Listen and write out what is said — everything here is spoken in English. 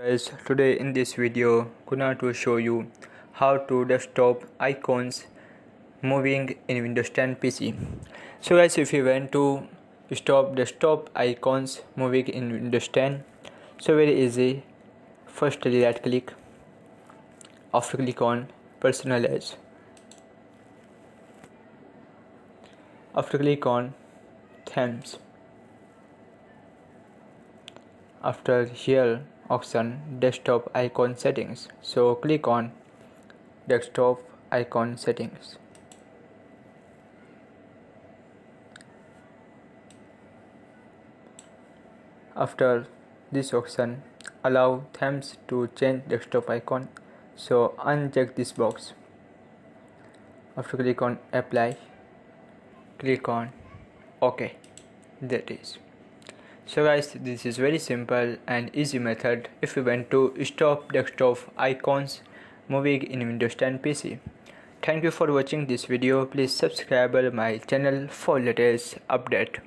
Guys, today in this video gonna to show you how to desktop icons moving in Windows 10 PC. So guys, if you want to stop desktop icons moving in Windows 10, so very easy. Firstly, right click, after click on personalize, after click on themes, after here option desktop icon settings, so click on desktop icon settings. After this option, allow themes to change desktop icon, so uncheck this box. After click on apply, click on OK. That is. So guys, this is very simple and easy method if you want to stop desktop icons moving in Windows 10 PC. Thank you for watching this video. Please subscribe my channel for latest update.